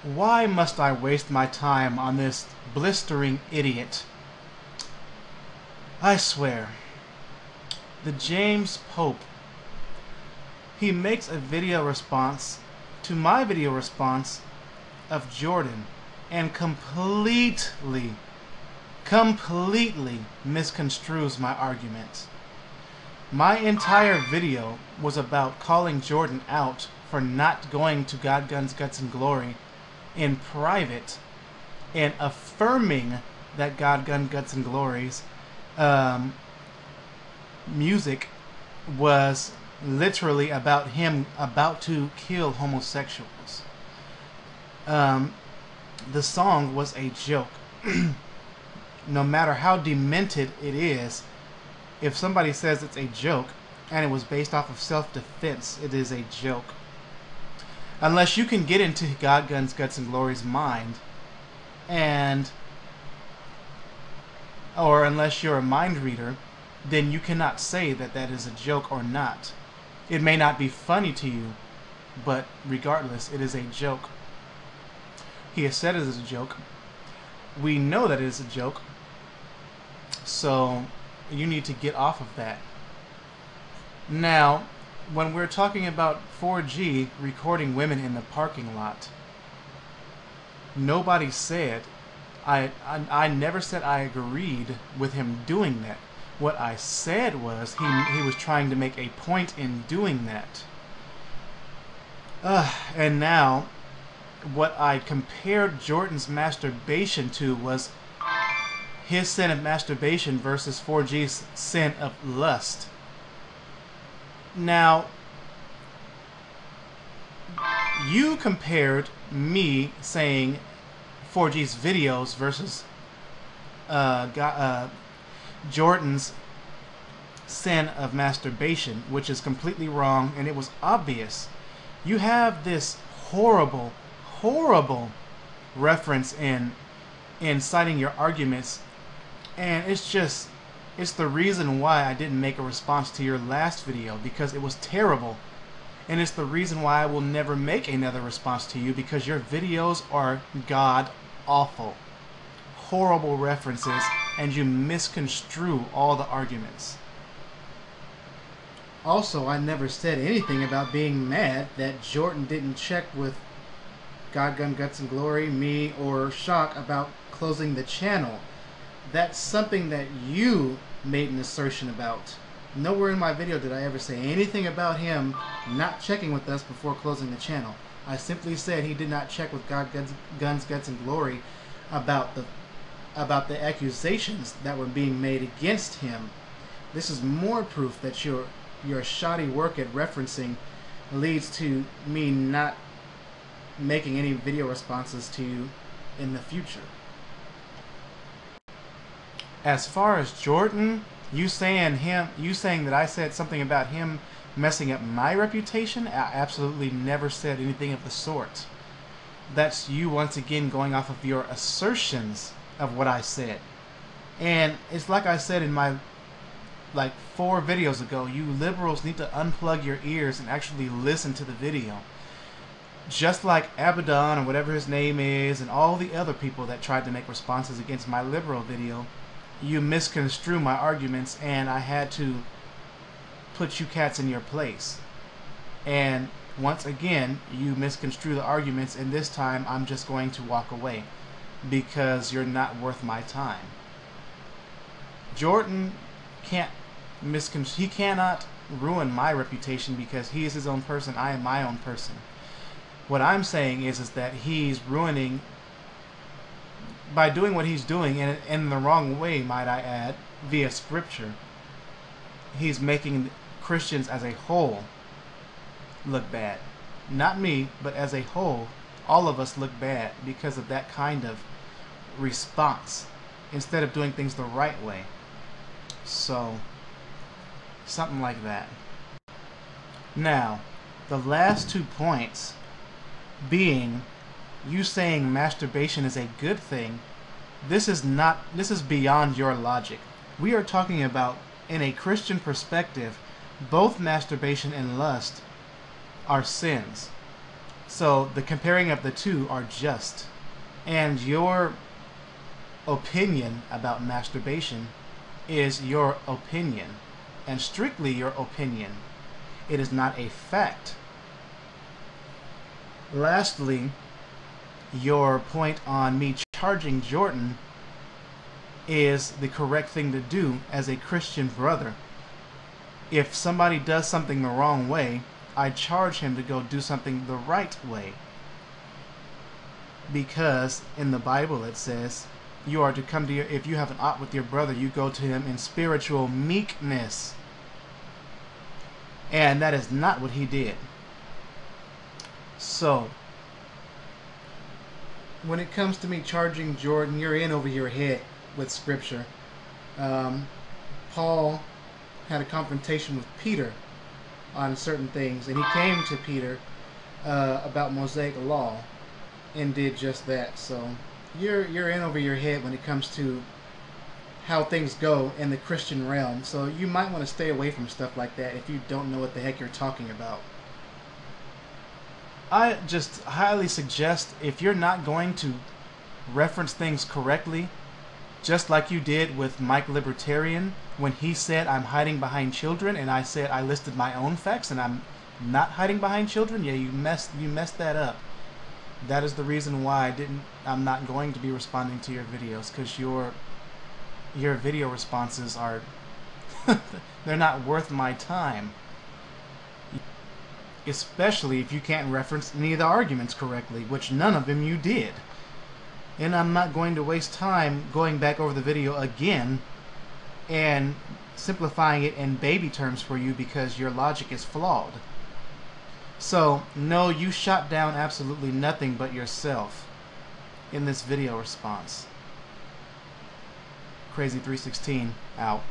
Why must I waste my time on this blistering idiot? I swear. The James Pope. He makes a video response to my video response of Jordan and completely misconstrues my arguments. My entire video was about calling Jordan out for not going to God, Guns, Guts, and Glory in private and affirming that God, Gun, Guts, and Glory's music was literally about him about to kill homosexuals. The song was a joke. No matter how demented it is, if somebody says it's a joke and it was based off of self-defense, it is a joke. Unless you can get into God, Guns, Guts, and Glory's mind, or unless you're a mind reader, then you cannot say that that is a joke or not. It may not be funny to you, but regardless, it is a joke. He has said it is a joke. We know that it is a joke. So you need to get off of that. Now, when we're talking about 4G recording women in the parking lot, nobody said, I never said I agreed with him doing that. What I said was he was trying to make a point in doing that. And now, what I compared Jordan's masturbation to was his sin of masturbation versus 4G's sin of lust. Now, you compared me saying 4G's videos versus Jordan's sin of masturbation, which is completely wrong, and it was obvious. You have this horrible reference in citing your arguments, and it's the reason why I didn't make a response to your last video, because it was terrible. And it's the reason why I will never make another response to you, because your videos are god awful. Horrible references, and you misconstrue all the arguments. Also, I never said anything about being mad that Jordan didn't check with God, Gun, Guts, and Glory, me, or Shock about closing the channel. That's something that you made an assertion about. Nowhere in my video did I ever say anything about him not checking with us before closing the channel. I simply said he did not check with God, Guns, Guts, and Glory about the accusations that were being made against him. This is more proof that your shoddy work at referencing leads to me not making any video responses to you in the future. As far as Jordan, you saying that I said something about him messing up my reputation, I absolutely never said anything of the sort. That's you once again going off of your assertions of what I said. And it's like I said in my 4 videos ago, you liberals need to unplug your ears and actually listen to the video. Just like Abaddon, or whatever his name is, and all the other people that tried to make responses against my liberal video, you misconstrue my arguments, and I had to put you cats in your place. And once again, you misconstrue the arguments, and this time I'm just going to walk away because you're not worth my time. Jordan he cannot ruin my reputation because he is his own person, I am my own person. What I'm saying is that he's ruining, by doing what he's doing, and in the wrong way, might I add, via scripture, he's making Christians as a whole look bad. Not me, but as a whole, all of us look bad because of that kind of response, instead of doing things the right way. So, something like that. Now, the last 2 points being you saying masturbation is a good thing. This is beyond your logic. We are talking about, in a Christian perspective, both masturbation and lust are sins. So the comparing of the two are just. And your opinion about masturbation is your opinion, and strictly your opinion. It is not a fact. Lastly, your point on me charging Jordan is the correct thing to do as a Christian brother. If somebody does something the wrong way, I charge him to go do something the right way. Because in the Bible it says, you are to come to your, if you have an ought with your brother, you go to him in spiritual meekness. And that is not what he did. So, when it comes to me charging Jordan, you're in over your head with Scripture. Paul had a confrontation with Peter on certain things, and he came to Peter about Mosaic law and did just that. So you're in over your head when it comes to how things go in the Christian realm. So you might want to stay away from stuff like that if you don't know what the heck you're talking about. I just highly suggest, if you're not going to reference things correctly, just like you did with Mike Libertarian when he said I'm hiding behind children, and I said I listed my own facts and I'm not hiding behind children. Yeah, you messed that up. That is the reason why I'm not going to be responding to your videos, because your video responses are they're not worth my time. Especially if you can't reference any of the arguments correctly, which none of them you did. And I'm not going to waste time going back over the video again and simplifying it in baby terms for you because your logic is flawed. So, no, you shot down absolutely nothing but yourself in this video response. Crazy316, out.